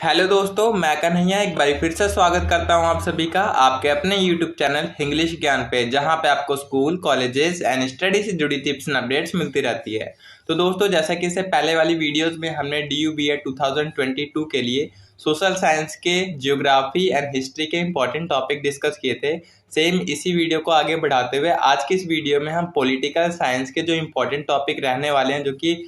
Hello दोस्तों, मैं कन्हैया एक बार फिर से स्वागत करता हूं आप सभी का आपके अपने यूट्यूब चैनल इंग्लिश ज्ञान पे, जहां पे आपको स्कूल, कॉलेजेस एंड स्टडी से जुड़ी टिप्स एंड अपडेट्स मिलती रहती है। तो दोस्तों, जैसा कि इससे पहले वाली वीडियोस में हमने DUBED 2022 के लिए सोशल साइंस के जियोग्राफी एंड हिस्ट्री के इंपॉर्टेंट टॉपिक डिस्कस किए थे, सेम इसी वीडियो को आगे बढ़ाते हुए आज की इस वीडियो में हम पॉलिटिकल साइंस के जो इंपॉर्टेंट टॉपिक रहने वाले हैं, जो कि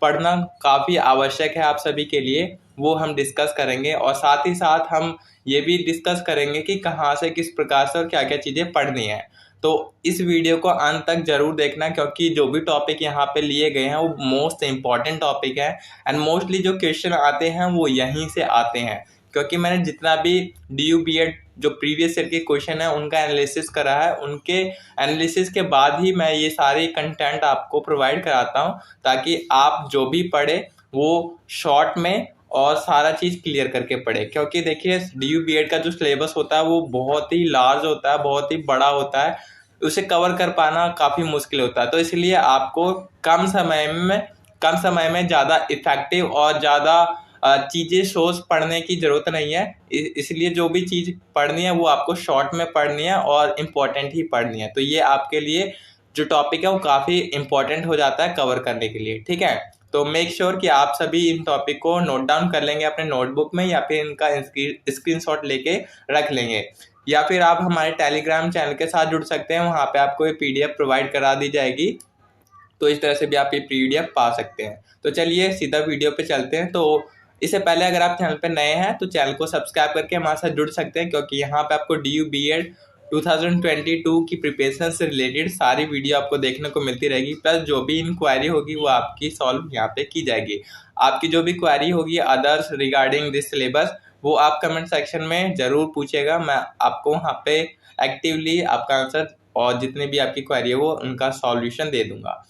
पढ़ना काफ़ी आवश्यक है आप सभी के लिए, वो हम डिस्कस करेंगे। और साथ ही साथ हम ये भी डिस्कस करेंगे कि कहाँ से, किस प्रकार से और क्या क्या चीज़ें पढ़नी है। तो इस वीडियो को अंत तक जरूर देखना, क्योंकि जो भी टॉपिक यहाँ पे लिए गए हैं वो मोस्ट इम्पॉर्टेंट टॉपिक है एंड मोस्टली जो क्वेश्चन आते हैं वो यहीं से आते हैं। क्योंकि मैंने जितना भी DUBED जो प्रीवियस ईयर के क्वेश्चन है उनका एनालिसिस करा है, उनके एनालिसिस के बाद ही मैं ये सारी कंटेंट आपको प्रोवाइड कराता हूँ, ताकि आप जो भी पढ़े वो शॉर्ट में और सारा चीज़ क्लियर करके पढ़े। क्योंकि देखिए, DUBED का जो सिलेबस होता है वो बहुत ही लार्ज होता है, बहुत ही बड़ा होता है, उसे कवर कर पाना काफ़ी मुश्किल होता है। तो इसलिए आपको कम समय में ज़्यादा इफेक्टिव और ज़्यादा चीज़ें सोच पढ़ने की ज़रूरत नहीं है। इसलिए जो भी चीज़ पढ़नी है वो आपको शॉर्ट में पढ़नी है और इम्पोर्टेंट ही पढ़नी है। तो ये आपके लिए जो टॉपिक है वो काफ़ी इम्पोर्टेंट हो जाता है कवर करने के लिए, ठीक है। तो मेक श्योर कि आप सभी इन टॉपिक को नोट डाउन कर लेंगे अपने नोटबुक में, या फिर इनका स्क्रीनशॉट लेके रख लेंगे, या फिर आप हमारे टेलीग्राम चैनल के साथ जुड़ सकते हैं। वहाँ पे आपको ये PDF प्रोवाइड करा दी जाएगी, तो इस तरह से भी आप ये PDF पा सकते हैं। तो चलिए सीधा वीडियो पे चलते हैं। तो इससे पहले अगर आप चैनल पे नए हैं तो चैनल को सब्सक्राइब करके हमारे साथ जुड़ सकते हैं, क्योंकि यहाँ पे आपको DUBED 2022 की प्रिपरेशन से रिलेटेड सारी वीडियो आपको देखने को मिलती रहेगी। प्लस जो भी इंक्वायरी होगी वो आपकी सॉल्व यहाँ पे की जाएगी। आपकी जो भी क्वायरी होगी अदर्स रिगार्डिंग दिस सिलेबस, वो आप कमेंट सेक्शन में ज़रूर पूछेगा। मैं आपको वहाँ पे एक्टिवली आपका आंसर और जितनी भी आपकी क्वायरी है वो उनका सॉल्यूशन दे दूंगा।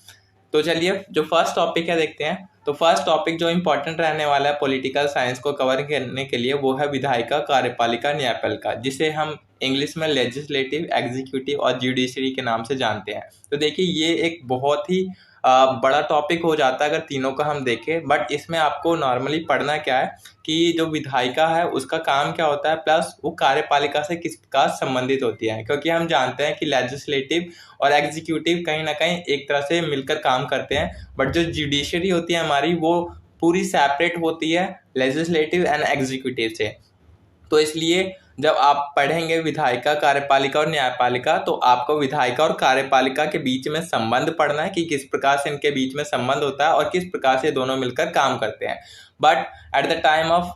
तो चलिए जो फर्स्ट टॉपिक है देखते हैं। तो फर्स्ट टॉपिक जो इम्पोर्टेंट रहने वाला है पॉलिटिकल साइंस को कवर करने के लिए, वो है विधायिका, कार्यपालिका, न्यायपालिका, जिसे हम इंग्लिश में लेजिस्लेटिव, एग्जीक्यूटिव और जुडिशरी के नाम से जानते हैं। तो देखिए, ये एक बहुत ही बड़ा टॉपिक हो जाता है अगर तीनों का हम देखें। बट इसमें आपको नॉर्मली पढ़ना क्या है कि जो विधायिका है उसका काम क्या होता है, प्लस वो कार्यपालिका से किस प्रकार संबंधित होती है। क्योंकि हम जानते हैं कि लेजिस्लेटिव और एग्जीक्यूटिव कहीं ना कहीं एक तरह से मिलकर काम करते हैं, बट जो जुडिशरी होती है हमारी वो पूरी सेपरेट होती है लेजिस्लेटिव एंड एग्जीक्यूटिव से। तो इसलिए जब आप पढ़ेंगे विधायिका, कार्यपालिका और न्यायपालिका, तो आपको विधायिका और कार्यपालिका के बीच में संबंध पढ़ना है कि किस प्रकार से इनके बीच में संबंध होता है और किस प्रकार से दोनों मिलकर काम करते हैं। But at the time of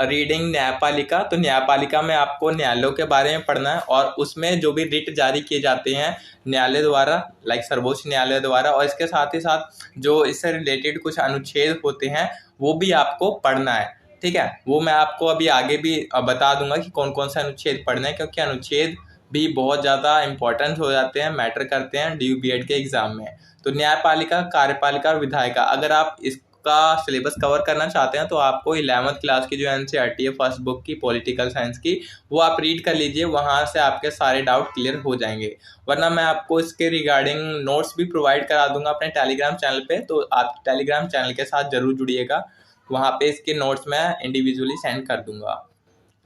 reading न्यायपालिका, तो न्यायपालिका में आपको न्यायालयों के बारे में पढ़ना है और उसमें जो भी रिट जारी किए जाते हैं न्यायालय द्वारा, लाइक सर्वोच्च न्यायालय द्वारा, और इसके साथ ही साथ जो इससे रिलेटेड कुछ अनुच्छेद होते हैं वो भी आपको पढ़ना है, ठीक है। वो मैं आपको अभी आगे भी बता दूंगा कि कौन कौन से अनुच्छेद पढ़ने हैं, क्योंकि अनुच्छेद भी बहुत ज़्यादा इंपॉर्टेंट हो जाते हैं, मैटर करते हैं DUBED के एग्जाम में। तो न्यायपालिका, कार्यपालिका और विधायिका, अगर आप इसका सिलेबस कवर करना चाहते हैं तो आपको 11th क्लास की जो NCERT है फर्स्ट बुक की पॉलिटिकल साइंस की, वो आप रीड कर लीजिए, वहाँ से आपके सारे डाउट क्लियर हो जाएंगे। वरना मैं आपको इसके रिगार्डिंग नोट्स भी प्रोवाइड करा दूंगा अपने टेलीग्राम चैनल पे, तो आप टेलीग्राम चैनल के साथ जरूर जुड़िएगा, वहाँ पे इसके नोट्स मैं इंडिविजुअली सेंड कर दूंगा।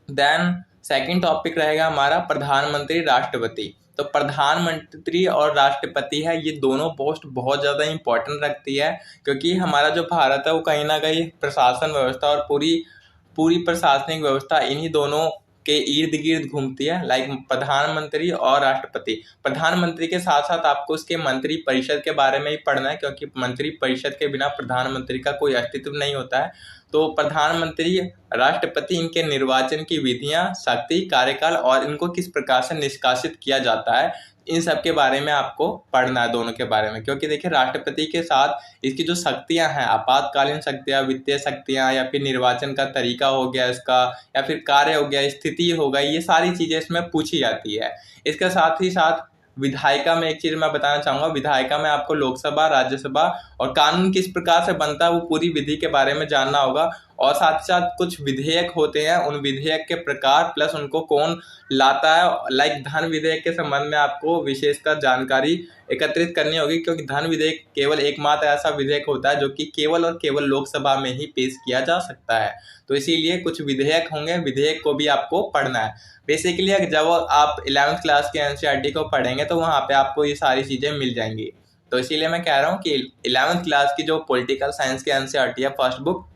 देन सेकंड टॉपिक रहेगा हमारा प्रधानमंत्री, राष्ट्रपति। तो प्रधानमंत्री और राष्ट्रपति है, ये दोनों पोस्ट बहुत ज़्यादा इंपॉर्टेंट रखती है, क्योंकि हमारा जो भारत है वो कहीं ना कहीं प्रशासन व्यवस्था और पूरी प्रशासनिक व्यवस्था इन्हीं दोनों के इर्द गिर्द घूमती है, लाइक प्रधानमंत्री और राष्ट्रपति। प्रधानमंत्री के साथ साथ आपको उसके मंत्री परिषद के बारे में ही पढ़ना है, क्योंकि मंत्री परिषद के बिना प्रधानमंत्री का कोई अस्तित्व नहीं होता है। तो प्रधानमंत्री, राष्ट्रपति, इनके निर्वाचन की विधियां, शक्ति, कार्यकाल और इनको किस प्रकार से निष्कासित किया जाता है, इन सब के बारे में आपको पढ़ना है, दोनों के बारे में। क्योंकि देखिए, राष्ट्रपति के साथ इसकी जो शक्तियां हैं, आपातकालीन शक्तियां, वित्तीय शक्तियां, या फिर निर्वाचन का तरीका हो गया इसका, या फिर कार्य हो गया, स्थिति हो गई, ये सारी चीजें इसमें पूछी जाती है। इसके साथ ही साथ विधायिका में एक चीज मैं बताना चाहूंगा, विधायिका में आपको लोकसभा, राज्यसभा और कानून किस प्रकार से बनता है वो पूरी विधि के बारे में जानना होगा। और साथ ही साथ कुछ विधेयक होते हैं, उन विधेयक के प्रकार प्लस उनको कौन लाता है। लाइक धन विधेयक के संबंध में आपको विशेषकर जानकारी एकत्रित करनी होगी, क्योंकि धन विधेयक केवल एकमात्र ऐसा विधेयक होता है जो कि केवल और केवल लोकसभा में ही पेश किया जा सकता है। तो इसीलिए कुछ विधेयक होंगे, विधेयक को भी आपको पढ़ना है। बेसिकली जब आप 11वीं क्लास के एनसीईआरटी को पढ़ेंगे तो वहाँ पे आपको ये सारी चीज़ें मिल जाएंगी। तो इसीलिए मैं कह रहा हूँ कि 11वीं क्लास की जो पॉलिटिकल साइंस की एनसीईआरटी है फर्स्ट बुक,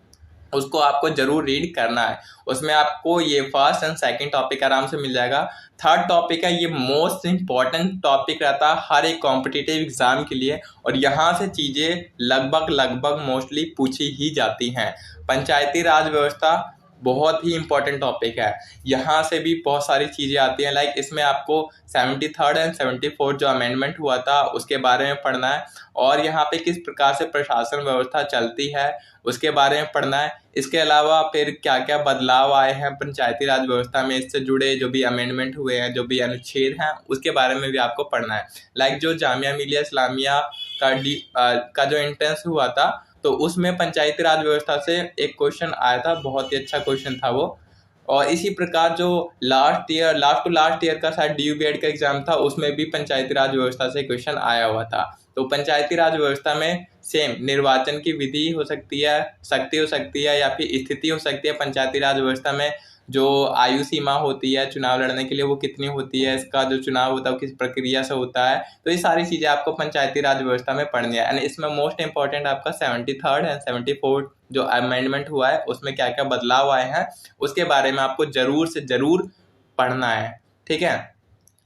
उसको आपको जरूर रीड करना है। उसमें आपको ये फर्स्ट एंड सेकंड टॉपिक आराम से मिल जाएगा। थर्ड टॉपिक है, ये मोस्ट इंपॉर्टेंट टॉपिक रहता है हर एक कॉम्पिटिटिव एग्जाम के लिए, और यहाँ से चीज़ें लगभग मोस्टली पूछी ही जाती हैं। पंचायती राज व्यवस्था बहुत ही इंपॉर्टेंट टॉपिक है, यहाँ से भी बहुत सारी चीज़ें आती हैं। लाइक इसमें आपको 73rd एंड 74th जो अमेंडमेंट हुआ था उसके बारे में पढ़ना है, और यहाँ पे किस प्रकार से प्रशासन व्यवस्था चलती है उसके बारे में पढ़ना है। इसके अलावा फिर क्या क्या बदलाव आए हैं पंचायती राज व्यवस्था में, इससे जुड़े जो भी अमेंडमेंट हुए हैं, जो भी अनुच्छेद हैं, उसके बारे में भी आपको पढ़ना है। लाइक जो जामिया मिलिया इस्लामिया का जो एंट्रेंस हुआ था, तो उसमें पंचायती राज व्यवस्था से एक क्वेश्चन आया था, बहुत ही अच्छा क्वेश्चन था वो। और इसी प्रकार जो लास्ट टू लास्ट ईयर का शायद DU BEd का एग्जाम था, उसमें भी पंचायती राज व्यवस्था से क्वेश्चन आया हुआ था। तो पंचायती राज व्यवस्था में सेम निर्वाचन की विधि हो सकती है, शक्ति हो सकती है, या फिर स्थिति हो सकती है। पंचायती राज व्यवस्था में जो आयु सीमा होती है चुनाव लड़ने के लिए वो कितनी होती है, इसका जो चुनाव होता है वो किस प्रक्रिया से होता है। तो ये सारी चीज़ें आपको पंचायती राज व्यवस्था में पढ़नी है। एंड इसमें मोस्ट इंपॉर्टेंट आपका 73rd एंड 74th जो अमेंडमेंट हुआ है उसमें क्या क्या बदलाव आए हैं उसके बारे में आपको जरूर से जरूर पढ़ना है। ठीक है।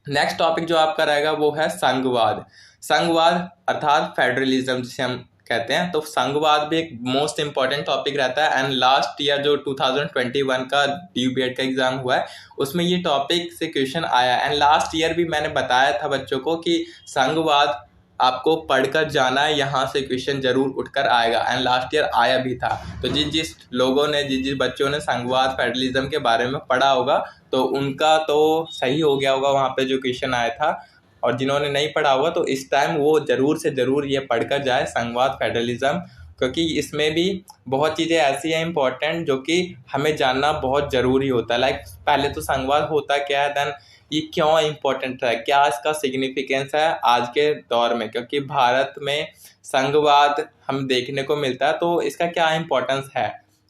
नेक्स्ट टॉपिक जो आपका रहेगा वो है संघवाद। संघवाद अर्थात फेडरलिज्म जिसे हम कहते हैं। तो संघवाद भी एक मोस्ट इंपॉर्टेंट टॉपिक रहता है। एंड लास्ट ईयर जो 2021 का DU BEd का एग्जाम हुआ है उसमें ये टॉपिक से क्वेश्चन आया। एंड लास्ट ईयर भी मैंने बताया था बच्चों को कि संघवाद आपको पढ़कर जाना है, यहाँ से क्वेश्चन जरूर उठकर आएगा। एंड लास्ट ईयर आया भी था। तो जिस लोगों ने जिस बच्चों ने संघवाद फेडरलिज्म के बारे में पढ़ा होगा तो उनका तो सही हो गया होगा वहाँ पे जो क्वेश्चन आया था, और जिन्होंने नहीं पढ़ा होगा तो इस टाइम वो जरूर से जरूर ये पढ़कर जाए संघवाद फेडरलिज्म, क्योंकि इसमें भी बहुत चीज़ें ऐसी हैं इंपॉर्टेंट जो कि हमें जानना बहुत ज़रूरी होता है। लाइक पहले तो संघवाद होता क्या है, देन ये क्यों इम्पोर्टेंट है, क्या इसका सिग्निफिकेंस है आज के दौर में, क्योंकि भारत में संघवाद हम देखने को मिलता है तो इसका क्या इम्पोर्टेंस है,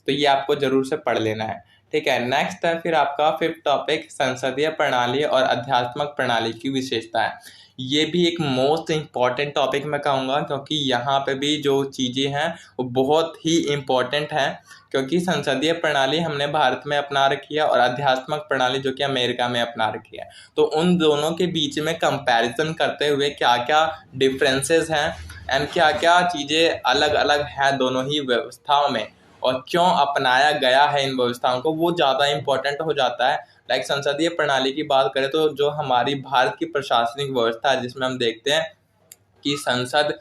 तो ये आपको जरूर से पढ़ लेना है। ठीक है। नेक्स्ट है फिर आपका फिफ्थ टॉपिक संसदीय प्रणाली और अध्यात्मक प्रणाली की विशेषता है। ये भी एक मोस्ट इम्पॉर्टेंट टॉपिक मैं कहूँगा, क्योंकि यहाँ पे भी जो चीज़ें हैं वो बहुत ही इम्पॉर्टेंट हैं, क्योंकि संसदीय प्रणाली हमने भारत में अपना रखी है और अध्यात्मक प्रणाली जो कि अमेरिका में अपना रखी है। तो उन दोनों के बीच में कंपैरिजन करते हुए क्या क्या डिफरेंसेस हैं एंड क्या क्या चीज़ें अलग अलग हैं दोनों ही व्यवस्थाओं में, और क्यों अपनाया गया है इन व्यवस्थाओं को, वो ज़्यादा इम्पोर्टेंट हो जाता है। लाइक संसदीय प्रणाली की बात करें तो जो हमारी भारत की प्रशासनिक व्यवस्था है जिसमें हम देखते हैं कि संसद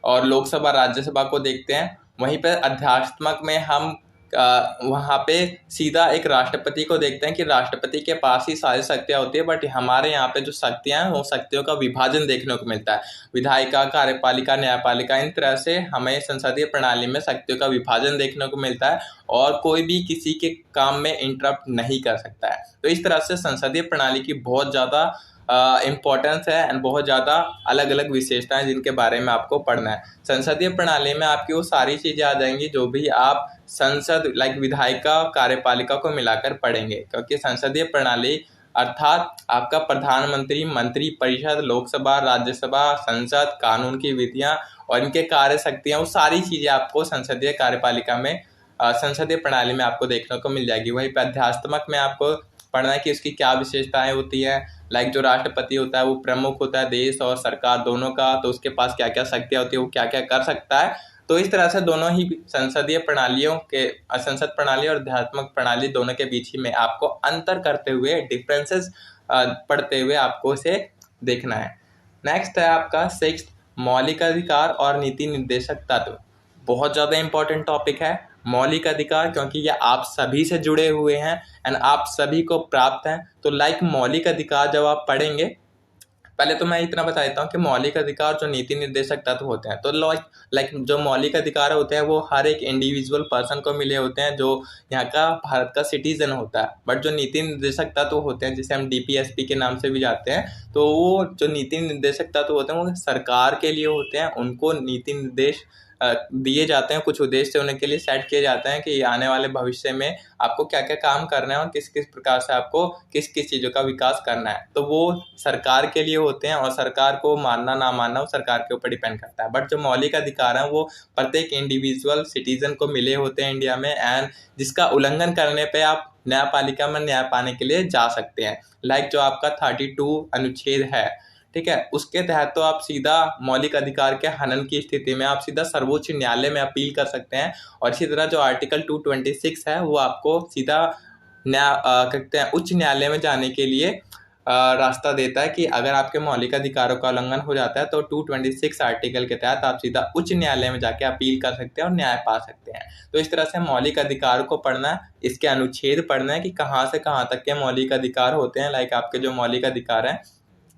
और लोकसभा राज्यसभा को देखते हैं, वहीं पर अध्यात्मक में हम वहाँ पे सीधा एक राष्ट्रपति को देखते हैं कि राष्ट्रपति के पास ही सारी शक्तियाँ होती है। बट हमारे यहाँ पे जो शक्तियाँ हैं वो शक्तियों का विभाजन देखने को मिलता है, विधायिका, कार्यपालिका, न्यायपालिका, इन तरह से हमें संसदीय प्रणाली में शक्तियों का विभाजन देखने को मिलता है और कोई भी किसी के काम में इंटरप्ट नहीं कर सकता है। तो इस तरह से संसदीय प्रणाली की बहुत ज़्यादा इम्पोर्टेंस है एंड बहुत ज़्यादा अलग अलग विशेषताएं जिनके बारे में आपको पढ़ना है। संसदीय प्रणाली में आपकी वो सारी चीज़ें आ जाएंगी जो भी आप संसद लाइक विधायिका, कार्यपालिका को मिलाकर पढ़ेंगे, क्योंकि संसदीय प्रणाली अर्थात आपका प्रधानमंत्री, मंत्री परिषद, लोकसभा, राज्यसभा, संसद, कानून की विधियाँ और इनके कार्य शक्तियाँ, वो सारी चीज़ें आपको संसदीय कार्यपालिका में संसदीय प्रणाली में आपको देखने को मिल जाएगी। वहीं पर अध्यात्मक में आपको पढ़ना है कि उसकी क्या विशेषताएं होती हैं। लाइक जो राष्ट्रपति होता है वो प्रमुख होता है देश और सरकार दोनों का, तो उसके पास क्या क्या शक्तियाँ होती है, वो क्या क्या कर सकता है। तो इस तरह से दोनों ही संसदीय प्रणालियों के, संसद प्रणाली और अध्यात्मक प्रणाली दोनों के बीच में आपको अंतर करते हुए, डिफरेंसेस पढ़ते हुए आपको इसे देखना है। नेक्स्ट है आपका सिक्स्थ, मौलिक अधिकार और नीति निर्देशक तत्व। बहुत ज़्यादा इंपॉर्टेंट टॉपिक है मौलिक अधिकार, क्योंकि ये आप सभी से जुड़े हुए हैं एंड आप सभी को प्राप्त हैं। तो लाइक मौलिक अधिकार जब आप पढ़ेंगे, पहले तो मैं इतना बता देता हूँ कि मौलिक अधिकार जो नीति निर्देशक तत्व होते हैं, तो लाइक जो मौलिक अधिकार होते हैं वो हर एक इंडिविजुअल पर्सन को मिले होते हैं जो यहाँ का भारत का सिटीजन होता है। बट जो नीति निर्देशक तत्व होते हैं, जिसे हम DPSP के नाम से भी जाते हैं, तो वो जो नीति निर्देशक तत्व होते हैं वो सरकार के लिए होते हैं। उनको नीति निर्देश दिए जाते हैं, कुछ उद्देश्य उनके लिए सेट किए जाते हैं कि आने वाले भविष्य में आपको क्या क्या काम करना है और किस किस प्रकार से आपको किस किस चीज़ों का विकास करना है। तो वो सरकार के लिए होते हैं और सरकार को मानना ना मानना वो सरकार के ऊपर डिपेंड करता है। बट जो मौलिक अधिकार हैं वो प्रत्येक इंडिविजुअल सिटीजन को मिले होते हैं इंडिया में, एंड जिसका उल्लंघन करने पे आप न्यायपालिका में न्याय पाने के लिए जा सकते हैं। लाइक जो आपका 32 अनुच्छेद है, ठीक है, उसके तहत तो आप सीधा मौलिक अधिकार के हनन की स्थिति में आप सीधा सर्वोच्च न्यायालय में अपील कर सकते हैं। और इसी तरह जो आर्टिकल 226 है वो आपको सीधा कहते हैं उच्च न्यायालय में जाने के लिए रास्ता देता है कि अगर आपके मौलिक अधिकारों का उल्लंघन हो जाता है तो 226 आर्टिकल के तहत आप सीधा उच्च न्यायालय में जाके अपील कर सकते हैं और न्याय पा सकते हैं। तो इस तरह से मौलिक अधिकार को पढ़ना है, इसके अनुच्छेद पढ़ना है कि कहाँ से कहाँ तक के मौलिक अधिकार होते हैं। लाइक आपके जो मौलिक अधिकार हैं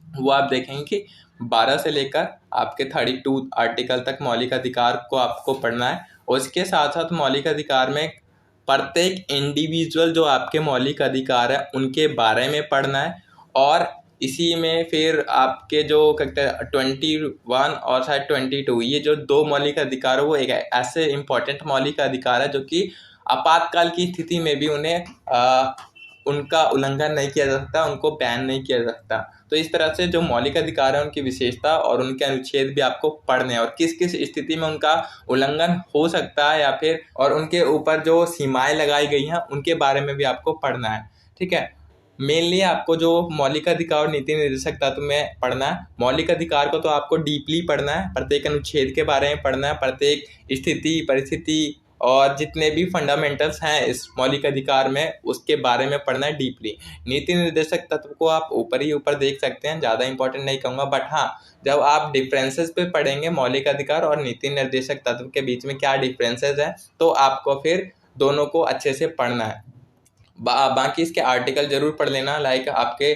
वो आप देखेंगे कि 12 से लेकर आपके 32 आर्टिकल तक मौलिक अधिकार को आपको पढ़ना है। और इसके साथ साथ मौलिक अधिकार में प्रत्येक इंडिविजुअल जो आपके मौलिक अधिकार है उनके बारे में पढ़ना है। और इसी में फिर आपके जो कहते हैं 21 और शायद 22, ये जो 2 मौलिक अधिकार है वो एक ऐसे इम्पोर्टेंट मौलिक अधिकार है जो कि आपातकाल की स्थिति में भी उन्हें उनका उल्लंघन नहीं किया जा सकता, उनको बैन नहीं किया जा सकता। तो इस तरह से जो मौलिक अधिकार है उनकी विशेषता और उनके अनुच्छेद भी आपको पढ़ने हैं और किस किस स्थिति में उनका उल्लंघन हो सकता है या फिर और उनके ऊपर जो सीमाएं लगाई गई हैं उनके बारे में भी आपको पढ़ना है। ठीक है, मेनली आपको जो मौलिक अधिकार और नीति निर्देशक तत्व में पढ़ना है। मौलिक अधिकार को तो आपको डीपली पढ़ना है, प्रत्येक अनुच्छेद के बारे में पढ़ना है, प्रत्येक स्थिति परिस्थिति और जितने भी फंडामेंटल्स हैं इस मौलिक अधिकार में उसके बारे में पढ़ना है डीपली। नीति निर्देशक तत्व को आप ऊपर ही ऊपर देख सकते हैं, ज़्यादा इंपॉर्टेंट नहीं कहूँगा। बट हाँ, जब आप डिफरेंसेस पे पढ़ेंगे मौलिक अधिकार और नीति निर्देशक तत्व के बीच में क्या डिफरेंसेस हैं, तो आपको फिर दोनों को अच्छे से पढ़ना है। बाकी इसके आर्टिकल जरूर पढ़ लेना। लाइक आपके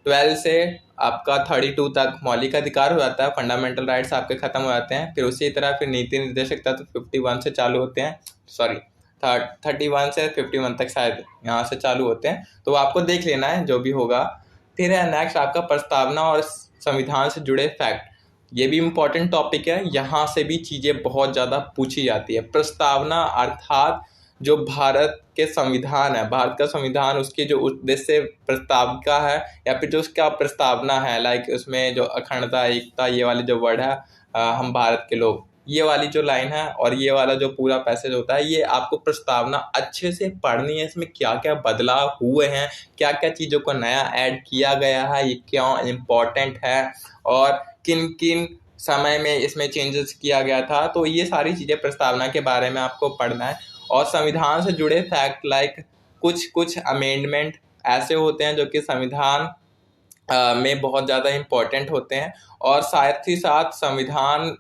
12 से आपका 32 तक मौलिक अधिकार हो जाता है, फंडामेंटल राइट्स आपके खत्म हो जाते हैं। फिर उसी तरह फिर नीति निर्देशक तत्व 51 से चालू होते हैं, सॉरी 31 से 51 तक शायद यहाँ से चालू होते हैं, तो आपको देख लेना है जो भी होगा। फिर है नेक्स्ट आपका प्रस्तावना और संविधान से जुड़े फैक्ट। ये भी इम्पोर्टेंट टॉपिक है, यहाँ से भी चीज़ें बहुत ज़्यादा पूछी जाती है। प्रस्तावना अर्थात जो भारत के संविधान है, भारत का संविधान, उसके जो उद्देश्य प्रस्ताविका है या फिर जो उसका प्रस्तावना है, लाइक उसमें जो अखंडता एकता ये वाली जो वर्ड है, हम भारत के लोग, ये वाली जो लाइन है और ये वाला जो पूरा पैसेज होता है, ये आपको प्रस्तावना अच्छे से पढ़नी है। इसमें क्या क्या बदलाव हुए हैं, क्या क्या चीज़ों को नया ऐड किया गया है, ये क्यों इम्पोर्टेंट है और किन किन समय में इसमें चेंजेस किया गया था, तो ये सारी चीज़ें प्रस्तावना के बारे में आपको पढ़ना है। और संविधान से जुड़े फैक्ट, लाइक कुछ अमेंडमेंट ऐसे होते हैं जो कि संविधान में बहुत ज़्यादा इम्पोर्टेंट होते हैं। और साथ ही साथ संविधान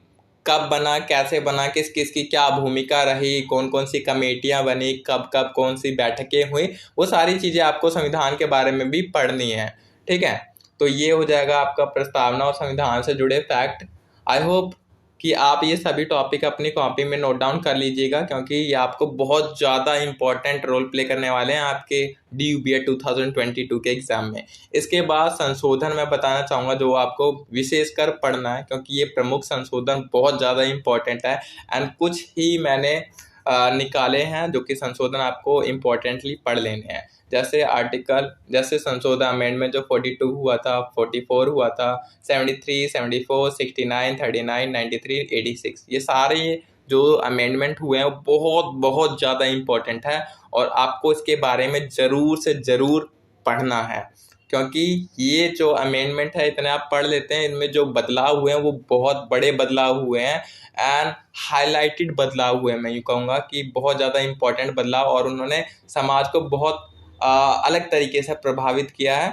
कब बना, कैसे बना, किस किस की क्या भूमिका रही, कौन कौन सी कमेटियां बनी, कब कब कौन सी बैठकें हुई, वो सारी चीज़ें आपको संविधान के बारे में भी पढ़नी है। ठीक है, तो ये हो जाएगा आपका प्रस्तावना और संविधान से जुड़े फैक्ट। आई होप कि आप ये सभी टॉपिक अपनी कॉपी में नोट डाउन कर लीजिएगा, क्योंकि ये आपको बहुत ज़्यादा इंपॉर्टेंट रोल प्ले करने वाले हैं आपके DUBA 2022 के एग्ज़ाम में। इसके बाद संशोधन मैं बताना चाहूँगा जो आपको विशेषकर पढ़ना है, क्योंकि ये प्रमुख संशोधन बहुत ज़्यादा इंपॉर्टेंट है एंड कुछ ही मैंने निकाले हैं जो कि संशोधन आपको इम्पोर्टेंटली पढ़ लेने हैं। जैसे संशोधन अमेंडमेंट जो 42 हुआ था, 44 हुआ था, 73, 74, 69, 39, 93, 86, ये सारे जो अमेंडमेंट हुए हैं वो बहुत बहुत ज़्यादा इम्पोर्टेंट है और आपको इसके बारे में ज़रूर से ज़रूर पढ़ना है, क्योंकि ये जो अमेंडमेंट है इतने आप पढ़ लेते हैं, इनमें जो बदलाव हुए हैं वो बहुत बड़े बदलाव हुए हैं एंड हाईलाइटेड बदलाव हुए हैं। मैं यूँ कहूँगा कि बहुत ज़्यादा इम्पोर्टेंट बदलाव, और उन्होंने समाज को बहुत अलग तरीके से प्रभावित किया है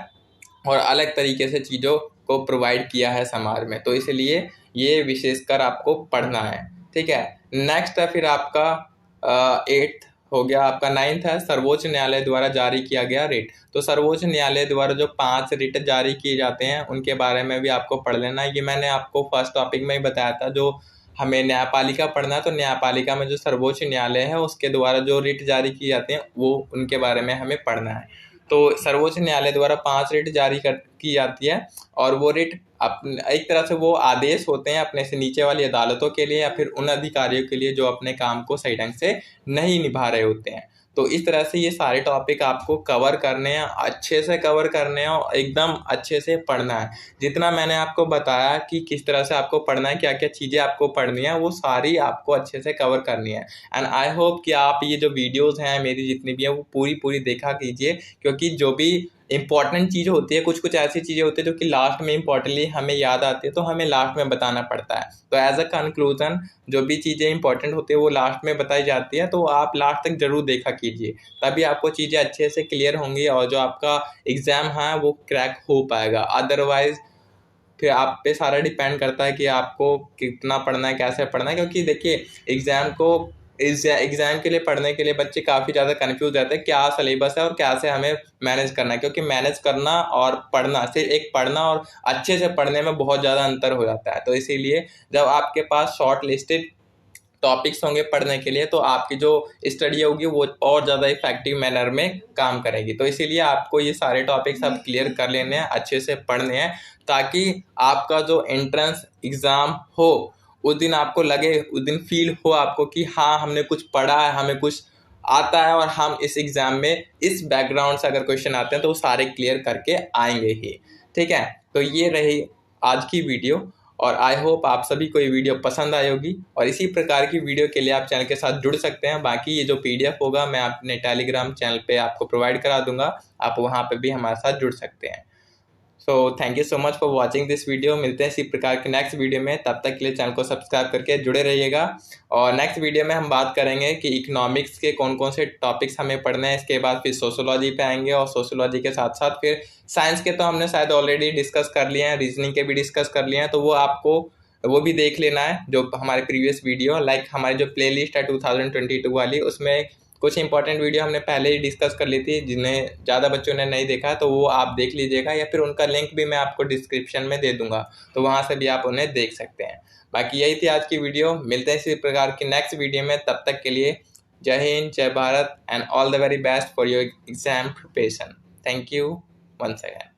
और अलग तरीके से चीज़ों को प्रोवाइड किया है समाज में, तो इसलिए ये विशेषकर आपको पढ़ना है। ठीक है, नेक्स्ट है फिर आपका 8th हो गया आपका 9th है सर्वोच्च न्यायालय द्वारा जारी किया गया रिट। तो सर्वोच्च न्यायालय द्वारा जो 5 रिट जारी किए जाते हैं उनके बारे में भी आपको पढ़ लेना है। ये मैंने आपको फर्स्ट टॉपिक में ही बताया था, जो हमें न्यायपालिका पढ़ना है तो न्यायपालिका में जो सर्वोच्च न्यायालय है उसके द्वारा जो रिट जारी किए जाते हैं वो उनके बारे में हमें पढ़ना है। तो सर्वोच्च न्यायालय द्वारा 5 रिट जारी की जाती है, और वो रिट एक तरह से वो आदेश होते हैं अपने से नीचे वाली अदालतों के लिए या फिर उन अधिकारियों के लिए जो अपने काम को सही ढंग से नहीं निभा रहे होते हैं। तो इस तरह से ये सारे टॉपिक आपको कवर करने हैं, अच्छे से कवर करने हैं और एकदम अच्छे से पढ़ना है। जितना मैंने आपको बताया कि किस तरह से आपको पढ़ना है, क्या क्या चीज़ें आपको पढ़नी है, वो सारी आपको अच्छे से कवर करनी है। एंड आई होप कि आप ये जो वीडियोज़ हैं मेरी जितनी भी हैं वो पूरी देखा कीजिए, क्योंकि जो भी इंपॉर्टेंट चीज़ होती है, कुछ ऐसी चीज़ें होती है जो कि लास्ट में इंपॉर्टेंटली हमें याद आती है तो हमें लास्ट में बताना पड़ता है। तो एज अ कंक्लूजन जो भी चीज़ें इंपॉर्टेंट होती है वो लास्ट में बताई जाती है, तो आप लास्ट तक जरूर देखा कीजिए, तभी आपको चीज़ें अच्छे से क्लियर होंगी और जो आपका एग्ज़ाम है वो क्रैक हो पाएगा। अदरवाइज फिर आप पे सारा डिपेंड करता है कि आपको कितना पढ़ना है, कैसे पढ़ना है, क्योंकि देखिए एग्ज़ाम के लिए पढ़ने के लिए बच्चे काफ़ी ज़्यादा कन्फ्यूज रहते हैं क्या सिलेबस है और कैसे हमें मैनेज करना है, क्योंकि मैनेज करना और पढ़ना, सिर्फ एक पढ़ना और अच्छे से पढ़ने में बहुत ज़्यादा अंतर हो जाता है। तो इसीलिए जब आपके पास शॉर्ट लिस्टेड टॉपिक्स होंगे पढ़ने के लिए तो आपकी जो स्टडी होगी वो और ज़्यादा इफेक्टिव मैनर में काम करेगी। तो इसीलिए आपको ये सारे टॉपिक्स आप क्लियर कर लेने हैं, अच्छे से पढ़ने हैं, ताकि आपका जो एंट्रेंस एग्ज़ाम हो उस दिन आपको लगे, उस दिन फील हो आपको कि हाँ हमने कुछ पढ़ा है, हमें कुछ आता है और हम इस एग्ज़ाम में इस बैकग्राउंड से अगर क्वेश्चन आते हैं तो वो सारे क्लियर करके आएंगे ही। ठीक है, तो ये रही आज की वीडियो और आई होप आप सभी को ये वीडियो पसंद आई होगी, और इसी प्रकार की वीडियो के लिए आप चैनल के साथ जुड़ सकते हैं। बाकी ये जो PDF होगा मैं अपने टेलीग्राम चैनल पे आपको प्रोवाइड करा दूंगा, आप वहाँ पे भी हमारे साथ जुड़ सकते हैं। So thank you so much for watching this video. मिलते हैं इसी प्रकार के नेक्स्ट वीडियो में, तब तक के लिए चैनल को सब्सक्राइब करके जुड़े रहिएगा। और नेक्स्ट वीडियो में हम बात करेंगे कि इकोनॉमिक्स के कौन कौन से टॉपिक्स हमें पढ़ने हैं, इसके बाद फिर सोशोलॉजी पे आएंगे, और सोशोलॉजी के साथ साथ फिर साइंस के तो हमने शायद ऑलरेडी डिस्कस कर लिए हैं, रीजनिंग के भी डिस्कस कर लिए हैं, तो वो आपको वो भी देख लेना है जो हमारे प्रीवियस वीडियो, लाइक हमारी जो प्लेलिस्ट है 2022 वाली, उसमें कुछ इंपॉर्टेंट वीडियो हमने पहले ही डिस्कस कर ली थी, जिन्हें ज़्यादा बच्चों ने नहीं देखा तो वो आप देख लीजिएगा, या फिर उनका लिंक भी मैं आपको डिस्क्रिप्शन में दे दूंगा, तो वहाँ से भी आप उन्हें देख सकते हैं। बाकी यही थी आज की वीडियो, मिलते हैं इसी प्रकार की नेक्स्ट वीडियो में, तब तक के लिए जय हिंद, जय Bharat and all the very best for your exam preparation. Thank you once again.